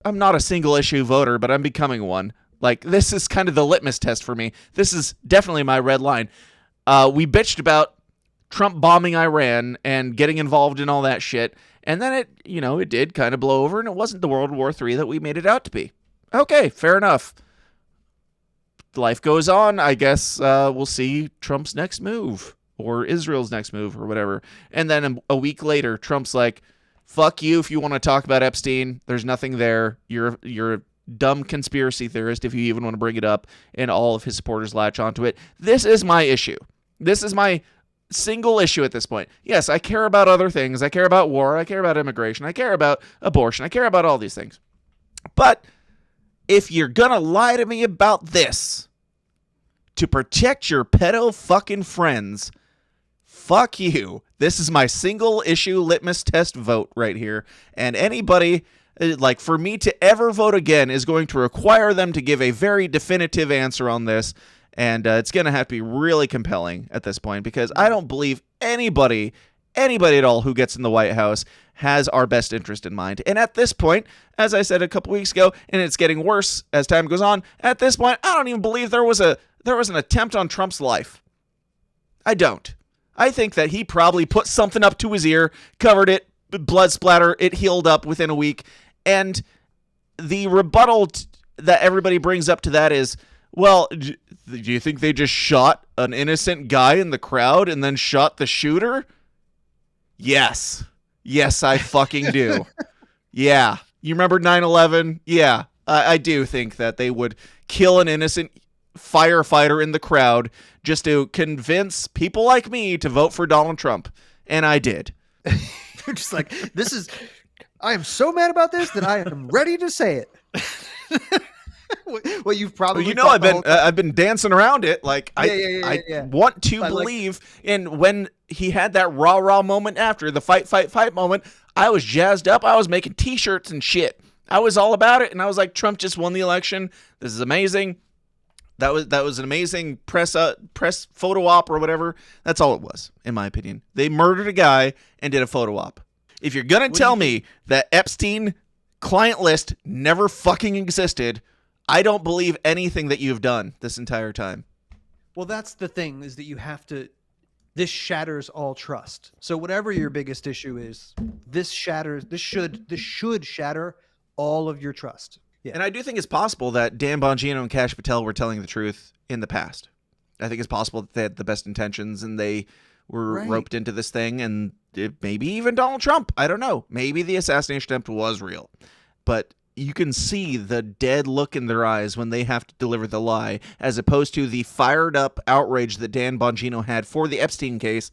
I'm not a single issue voter, but I'm becoming one. Like, this is kind of the litmus test for me. This is definitely my red line. We bitched about Trump bombing Iran and getting involved in all that shit, and then it did kind of blow over, and it wasn't the World War III that we made it out to be. Okay, fair enough. Life goes on. I guess we'll see Trump's next move or Israel's next move or whatever. And then a week later, Trump's like, fuck you if you want to talk about Epstein. There's nothing there. You're a dumb conspiracy theorist if you even want to bring it up. And all of his supporters latch onto it. This is my issue. This is my single issue at this point. Yes, I care about other things. I care about war. I care about immigration. I care about abortion. I care about all these things. But if you're going to lie to me about this to protect your pedo fucking friends, fuck you. This is my single issue litmus test vote right here. And anybody, like, for me to ever vote again is going to require them to give a very definitive answer on this. And it's going to have to be really compelling at this point, because I don't believe anybody at all who gets in the White House has our best interest in mind. And at this point, as I said a couple weeks ago, and it's getting worse as time goes on, at this point, I don't even believe there was an attempt on Trump's life. I don't. I think that he probably put something up to his ear, covered it, blood splatter, it healed up within a week. And the rebuttal that everybody brings up to that is, well, do you think they just shot an innocent guy in the crowd and then shot the shooter? Yes. Yes, I fucking do. Yeah. You remember 9/11? Yeah. I do think that they would kill an innocent firefighter in the crowd just to convince people like me to vote for Donald Trump. And I did. You're just like, I am so mad about this that I am ready to say it. Well, you've probably I've been dancing around it. Like, I want to believe in when he had that rah moment after the fight moment. I was jazzed up. I was making T-shirts and shit. I was all about it, and I was like, Trump just won the election. This is amazing. That was an amazing press photo op or whatever. That's all it was, in my opinion. They murdered a guy and did a photo op. If you're gonna tell me that Epstein client list never fucking existed, I don't believe anything that you've done this entire time. Well, that's the thing, is that you have to. This shatters all trust. So whatever your biggest issue is, this should shatter all of your trust. Yeah. And I do think it's possible that Dan Bongino and Kash Patel were telling the truth in the past. I think it's possible that they had the best intentions and they were roped into this thing, and maybe even Donald Trump. I don't know. Maybe the assassination attempt was real. But you can see the dead look in their eyes when they have to deliver the lie, as opposed to the fired up outrage that Dan Bongino had for the Epstein case,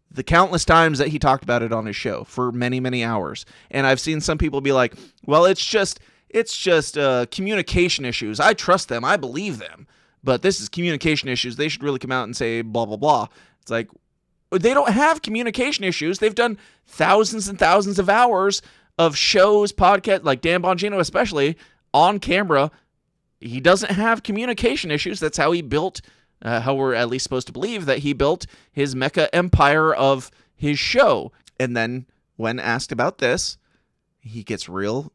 the countless times that he talked about it on his show for many, many hours. And I've seen some people be like, well, it's just communication issues. I trust them. I believe them. But this is communication issues. They should really come out and say blah, blah, blah. It's like, they don't have communication issues. They've done thousands and thousands of hours of shows, podcasts, like Dan Bongino especially, on camera. He doesn't have communication issues. That's how he built, how we're at least supposed to believe that he built his mecha empire of his show. And then when asked about this, he gets real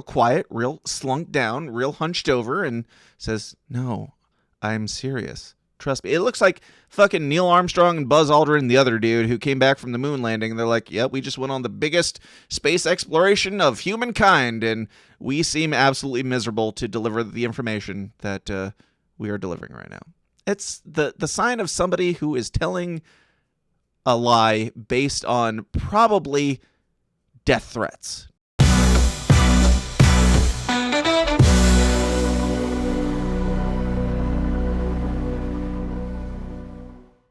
quiet, real slunk down, real hunched over, and says, no, I'm serious. Trust me. It looks like fucking Neil Armstrong and Buzz Aldrin, the other dude who came back from the moon landing. And they're like, yep, we just went on the biggest space exploration of humankind, and we seem absolutely miserable to deliver the information that we are delivering right now. It's the sign of somebody who is telling a lie based on probably death threats.